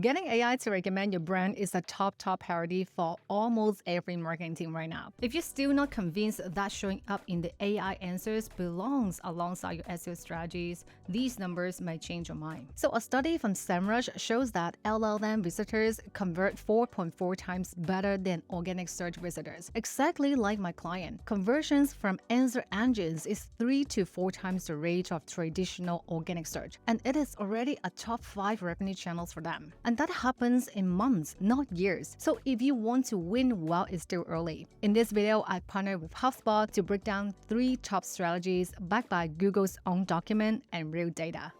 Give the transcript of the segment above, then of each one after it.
Getting AI to recommend your brand is a top priority for almost every marketing team right now. If you're still not convinced that showing up in the AI answers belongs alongside your SEO strategies, these numbers may change your mind. So a study from SEMrush shows that LLM visitors convert 4.4 times better than organic search visitors. Exactly like my client, conversions from answer engines is 3 to 4 times the rate of traditional organic search, and it is already a top 5 revenue channels for them. And that happens in months, not years. So if you want to win while it's still early, in this video, I partnered with HubSpot to break down 3 top strategies backed by Google's own document and real data.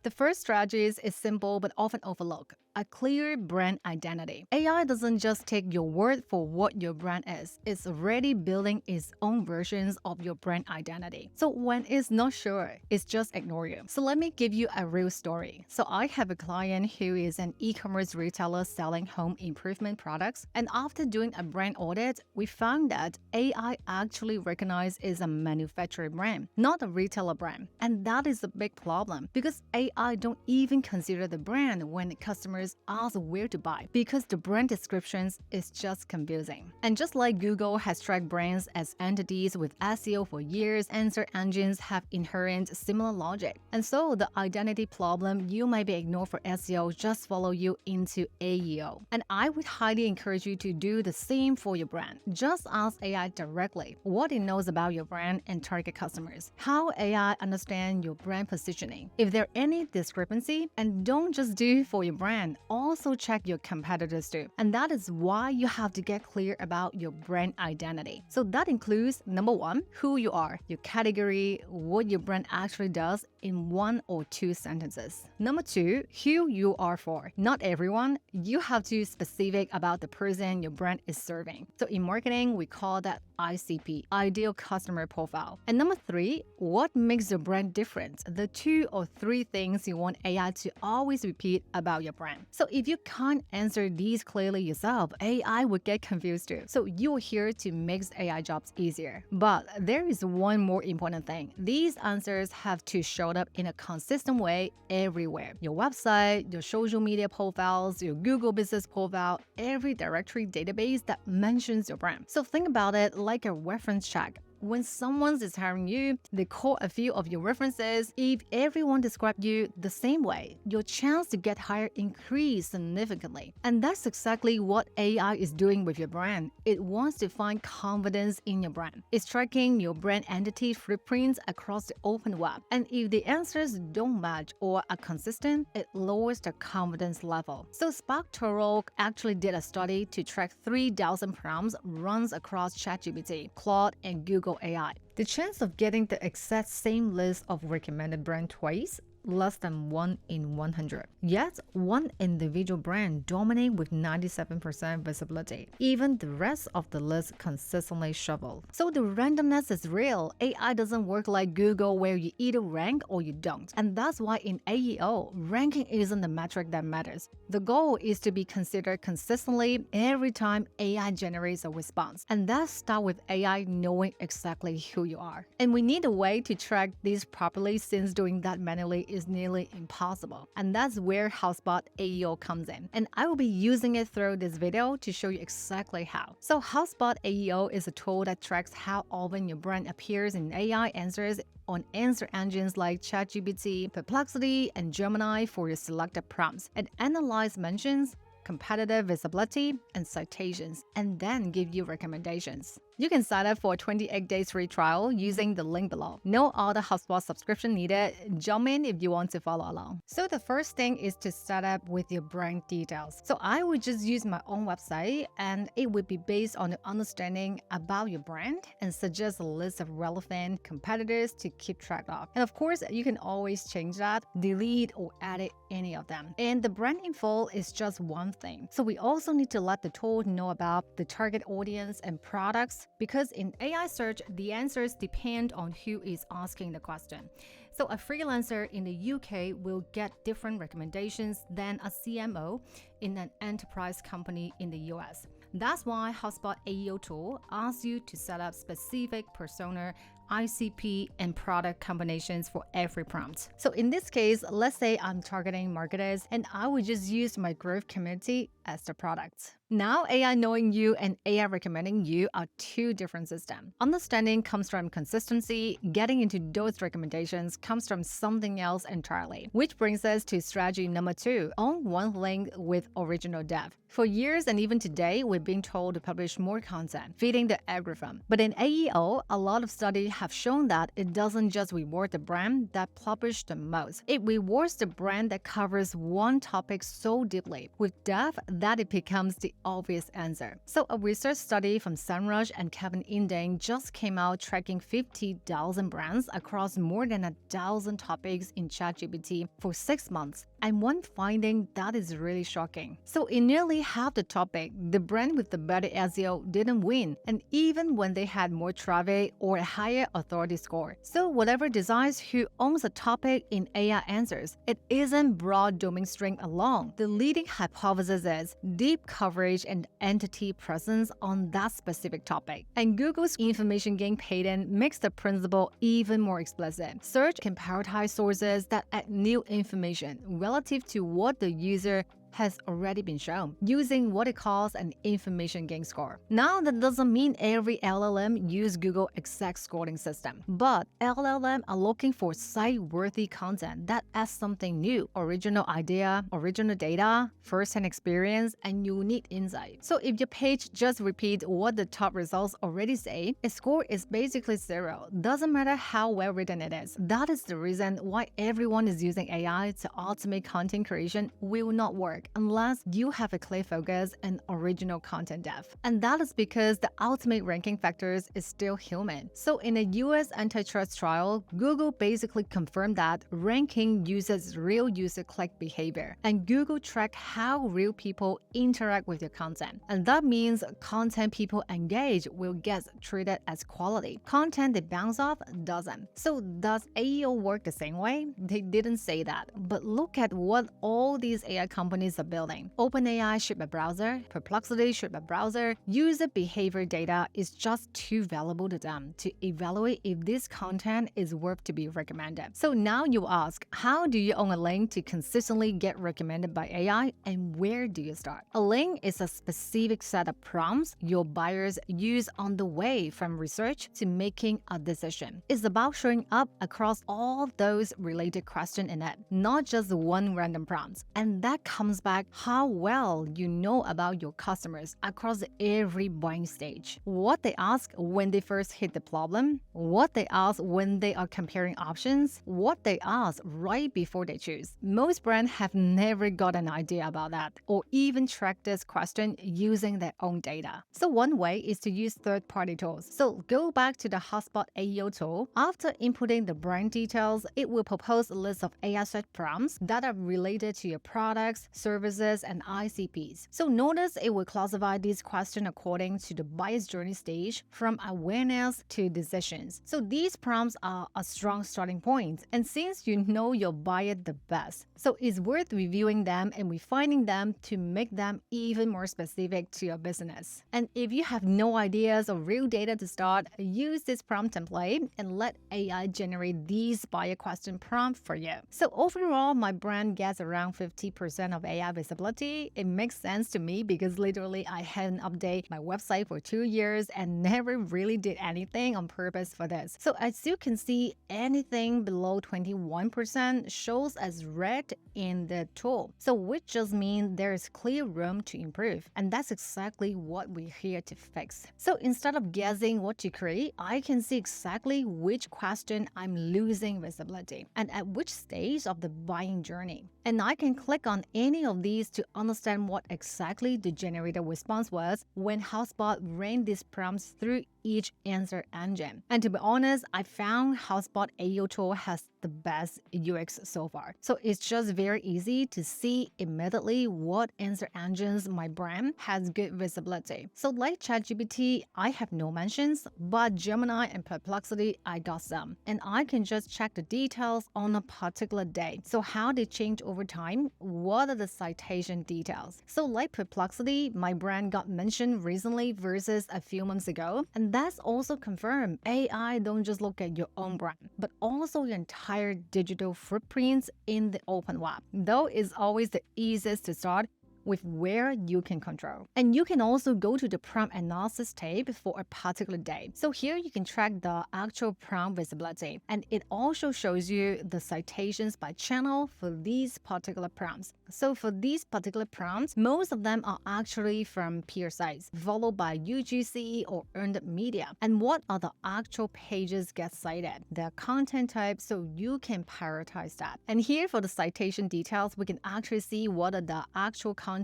The first strategy is simple but often overlooked: a clear brand identity. AI doesn't just take your word for what your brand is, it's already building its own versions of your brand identity. So when it's not sure, it's just ignore you. So let me give you a real story. So I have a client who is an e-commerce retailer selling home improvement products, and after doing a brand audit, we found that AI actually recognized is a manufacturer brand, not a retailer brand. And that is a big problem because AI don't even consider the brand when customers ask where to buy, because the brand descriptions is just confusing. And just like Google has tracked brands as entities with SEO for years, answer engines have inherent similar logic. And so the identity problem you might be ignored for SEO just follow you into AEO. And I would highly encourage you to do the same for your brand. Just ask AI directly what it knows about your brand and target customers, how AI understands your brand positioning, if there are any discrepancy, and don't just do for your brand, also check your competitors too. And that is why you have to get clear about your brand identity. So that includes number 1, who you are, your category, what your brand actually does in 1 or 2 sentences. Number 2, who you are for. Not everyone. You have to be specific about the person your brand is serving. So in marketing, we call that ICP, ideal customer profile. And number 3, what makes your brand different? The 2 or 3 things you want AI to always repeat about your brand. So if you can't answer these clearly yourself, AI would get confused too. So you're here to make AI jobs easier. But there is one more important thing. These answers have to show up in a consistent way everywhere. Your website, your social media profiles, your Google business profile, every directory database that mentions your brand. So think about it like a reference check. When someone is hiring you, they call a few of your references. If everyone describes you the same way, your chance to get hired increase significantly. And that's exactly what AI is doing with your brand. It wants to find confidence in your brand. It's tracking your brand entity footprints across the open web. And if the answers don't match or are consistent, it lowers the confidence level. So SparkToro actually did a study to track 3,000 prompts runs across ChatGPT, Claude, and Google AI. The chance of getting the exact same list of recommended brand twice, less than 1 in 100. Yet, one individual brand dominates with 97% visibility. Even the rest of the list consistently shuffled. So the randomness is real. AI doesn't work like Google where you either rank or you don't. And that's why in AEO, ranking isn't the metric that matters. The goal is to be considered consistently every time AI generates a response. And that starts with AI knowing exactly who you are. And we need a way to track this properly, since doing that manually is nearly impossible. And that's where HubSpot AEO comes in. And I will be using it through this video to show you exactly how. So HubSpot AEO is a tool that tracks how often your brand appears in AI answers on answer engines like ChatGPT, Perplexity, and Gemini for your selected prompts, and analyze mentions, competitive visibility, and citations, and then give you recommendations. You can sign up for a 28-day free trial using the link below. No other HubSpot subscription needed. Jump in if you want to follow along. So the first thing is to set up with your brand details. So I would just use my own website, and it would be based on the understanding about your brand and suggest a list of relevant competitors to keep track of. And of course, you can always change that, delete or edit any of them. And the brand info is just one thing. So we also need to let the tool know about the target audience and products, because in AI search, the answers depend on who is asking the question. So a freelancer in the UK will get different recommendations than a CMO in an enterprise company in the US. That's why HubSpot AEO tool asks you to set up specific persona ICP, and product combinations for every prompt. So in this case, let's say I'm targeting marketers and I would just use my growth community as the product. Now, AI knowing you and AI recommending you are two different systems. Understanding comes from consistency, getting into those recommendations comes from something else entirely. Which brings us to strategy number 2, own one link with original dev. For years and even today, we've been told to publish more content, feeding the algorithm. But in AEO, a lot of studies have shown that it doesn't just reward the brand that publish the most. It rewards the brand that covers one topic so deeply, with depth that it becomes the obvious answer. So a research study from Sunrush and Kevin Indang just came out tracking 50,000 brands across more than 1,000 topics in ChatGPT for 6 months. And one finding that is really shocking. So in nearly half the topic, the brand with the better SEO didn't win, and even when they had more traffic or a higher authority score. So whatever decides who owns a topic in AI answers, it isn't broad domain strength alone. The leading hypothesis is deep coverage and entity presence on that specific topic. And Google's information gain patent makes the principle even more explicit. Search can prioritize sources that add new information relative to what the user has already been shown, using what it calls an information gain score. Now, that doesn't mean every LLM use Google exact scoring system, but LLM are looking for site-worthy content that adds something new, original idea, original data, first-hand experience, and unique insight. So if your page just repeats what the top results already say, its score is basically 0. Doesn't matter how well written it is. That is the reason why everyone is using AI to automate content creation will not work unless you have a clear focus and original content depth. And that is because the ultimate ranking factors is still human. So in a US antitrust trial, Google basically confirmed that ranking uses real user click behavior, and Google track how real people interact with your content. And that means content people engage will get treated as quality. Content they bounce off doesn't. So does AEO work the same way? They didn't say that. But look at what all these AI companies are building. OpenAI ship a browser, Perplexity ship a browser. User behavior data is just too valuable to them to evaluate if this content is worth to be recommended. So now you ask, how do you own a link to consistently get recommended by AI, and where do you start? A link is a specific set of prompts your buyers use on the way from research to making a decision. It's about showing up across all those related questions in it, not just one random prompt. And that comes back how well you know about your customers across every buying stage. What they ask when they first hit the problem, what they ask when they are comparing options, what they ask right before they choose. Most brands have never got an idea about that or even track this question using their own data. So one way is to use third-party tools. So go back to the HubSpot AEO tool. After inputting the brand details, it will propose a list of AI search prompts that are related to your products, services, and ICPs. So notice it will classify these questions according to the buyer's journey stage, from awareness to decisions. So these prompts are a strong starting point. And since you know your buyer the best, so it's worth reviewing them and refining them to make them even more specific to your business. And if you have no ideas or real data to start, use this prompt template and let AI generate these buyer question prompts for you. So overall, my brand gets around 50% of AI visibility. It makes sense to me because literally I hadn't updated my website for 2 years and never really did anything on purpose for this. So as you can see, anything below 21% shows as red in the tool. So which just means there is clear room to improve. And that's exactly what we're here to fix. So instead of guessing what to create, I can see exactly which question I'm losing visibility and at which stage of the buying journey. And I can click on any of these to understand what exactly the generated response was when HubSpot ran these prompts through each answer engine. And to be honest, I found HubSpot AEO tool has the best UX so far. So it's just very easy to see immediately what answer engines my brand has good visibility. So like ChatGPT, I have no mentions, but Gemini and Perplexity, I got some. And I can just check the details on a particular day. So how they change over time, what are the citation details? So like Perplexity, my brand got mentioned recently versus a few months ago. And that's also confirmed. AI don't just look at your own brand, but also your entire digital footprints in the open web. Though it's always the easiest to start with where you can control. And you can also go to the prompt analysis tab for a particular day. So here you can track the actual prompt visibility, and it also shows you the citations by channel for these particular prompts. So for these particular prompts, most of them are actually from peer sites, followed by UGC or earned media. And what are the actual pages get cited? Their content type, so you can prioritize that. And here for the citation details, we can actually see what are the actual content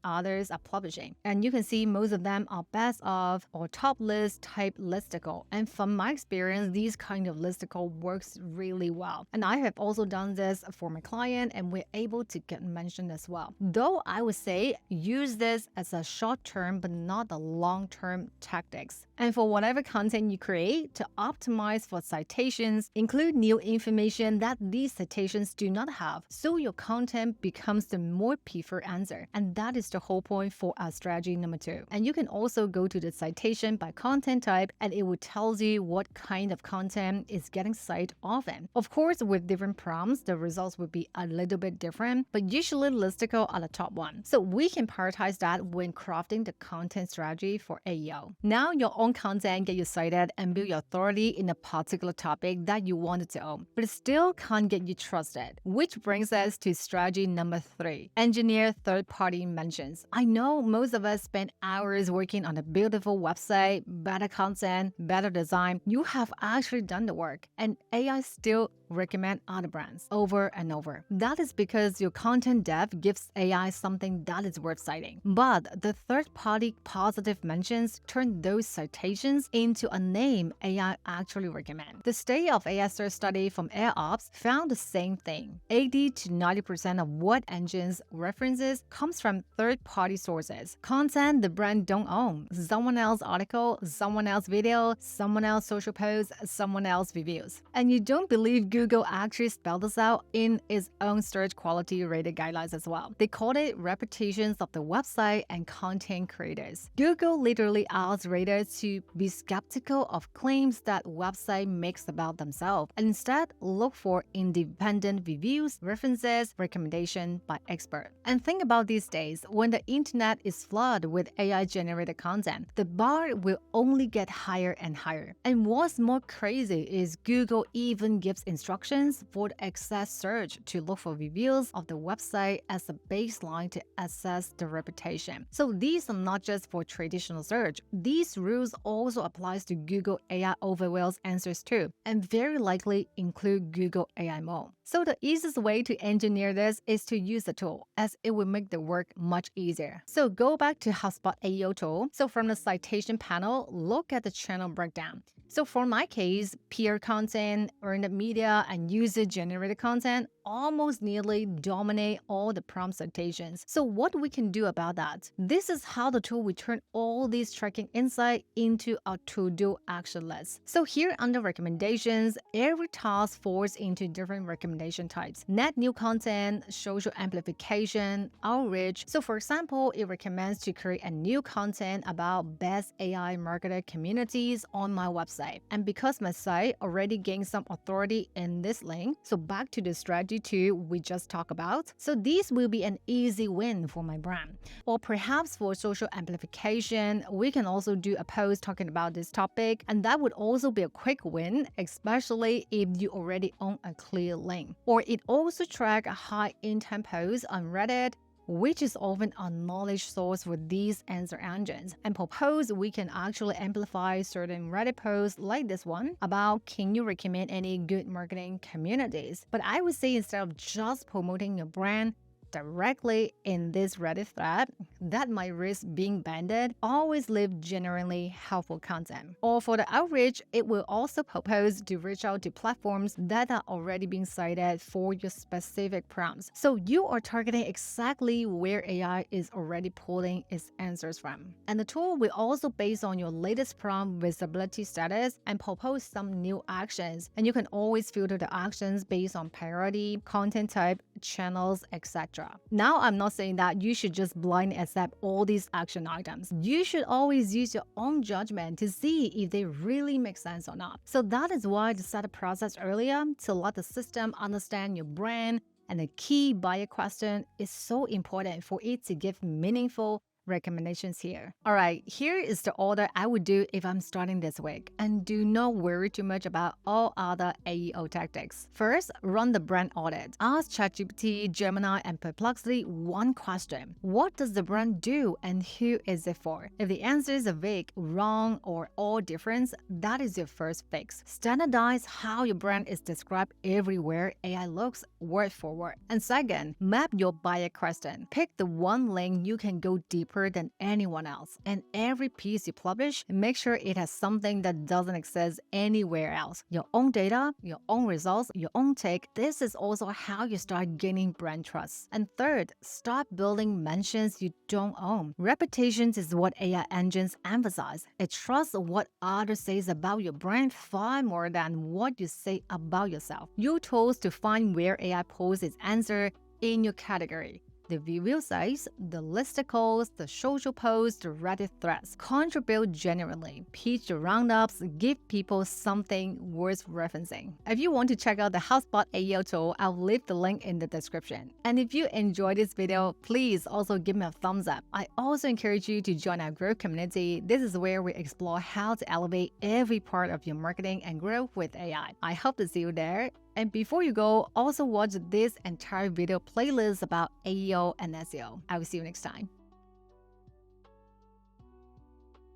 others are publishing. And you can see most of them are best of or top list type listicle. And from my experience, these kind of listicle works really well. And I have also done this for my client, and we're able to get mentioned as well. Though I would say use this as a short-term but not a long-term tactics. And for whatever content you create, to optimize for citations, include new information that these citations do not have, so your content becomes the more preferred answer. And that is the whole point for our strategy number 2. And you can also go to the citation by content type, and it will tell you what kind of content is getting cited often. Of course, with different prompts, the results will be a little bit different, but usually listicle are the top one. So we can prioritize that when crafting the content strategy for AEO. Now your own content get you cited and build your authority in a particular topic that you wanted to own, but it still can't get you trusted. Which brings us to strategy number 3, engineer third-party mentions. I know most of us spend hours working on a beautiful website, better content, better design. You have actually done the work, and AI still recommend other brands over and over. That is because your content dev gives AI something that is worth citing. But the third-party positive mentions turn those citations into a name AI actually recommend. The State of AI search study from AirOps found the same thing. 80 to 90% of what engines references comes from third-party sources. Content the brand don't own. Someone else article, someone else video, someone else social post, someone else reviews. And you don't believe Google actually spelled this out in its own search quality rated guidelines as well. They called it reputations of the website and content creators. Google literally asks readers to be skeptical of claims that website makes about themselves, and instead look for independent reviews, references, recommendation by expert. And think about these days, when the internet is flooded with AI-generated content, the bar will only get higher and higher. And what's more crazy is Google even gives instructions for the access search to look for reviews of the website as a baseline to assess the reputation. So these are not just for traditional search. These rules also applies to Google AI Overwhelms answers too, and very likely include Google AI Mode. So the easiest way to engineer this is to use the tool, as it will make the work much easier. So go back to HubSpot AEO tool. So from the citation panel, look at the channel breakdown. So for my case, peer content, earned media, and user-generated content almost nearly dominate all the prompt citations. So what we can do about that? This is how the tool will turn all these tracking insight into a to-do action list. So here under recommendations, every task falls into different recommendation types. Net new content, social amplification, outreach. So for example, it recommends to create a new content about best AI marketer communities on my website. And because my site already gained some authority in this link, so back to the strategy 2 we just talked about. So these will be an easy win for my brand. Or perhaps for social amplification, we can also do a post talking about this topic, and that would also be a quick win, especially if you already own a clear link. Or it also track a high intent posts on Reddit, which is often a knowledge source for these answer engines. And propose we can actually amplify certain Reddit posts like this one about can you recommend any good marketing communities. But I would say instead of just promoting your brand, directly in this Reddit thread that might risk being banned, always leave genuinely helpful content. Or for the outreach, it will also propose to reach out to platforms that are already being cited for your specific prompts. So you are targeting exactly where AI is already pulling its answers from. And the tool will also base on your latest prompt visibility status and propose some new actions. And you can always filter the actions based on priority, content type, channels, etc. Now, I'm not saying that you should just blindly accept all these action items. You should always use your own judgment to see if they really make sense or not. So that is why I set a process earlier to let the system understand your brand, and the key buyer question is so important for it to give meaningful recommendations here. All right, here is the order I would do if I'm starting this week. And do not worry too much about all other AEO tactics. First, run the brand audit. Ask ChatGPT, Gemini, and Perplexity one question. What does the brand do and who is it for? If the answers are vague, wrong, or all different, that is your first fix. Standardize how your brand is described everywhere AI looks word for word. And second, map your buyer question. Pick the one lane you can go deeper than anyone else. And every piece you publish, make sure it has something that doesn't exist anywhere else. Your own data, your own results, your own take. This is also how you start gaining brand trust. And third, stop building mentions you don't own. Reputations is what AI engines emphasize. It trusts what others say about your brand far more than what you say about yourself. Use tools to find where AI pulls its answer in your category. The review sites, the listicles, the social posts, the Reddit threads. Contribute genuinely. Pitch the roundups, give people something worth referencing. If you want to check out the HubSpot AEO tool, I'll leave the link in the description. And if you enjoyed this video, please also give me a thumbs up. I also encourage you to join our growth community. This is where we explore how to elevate every part of your marketing and growth with AI. I hope to see you there. And before you go, also watch this entire video playlist about AEO and SEO. I will see you next time.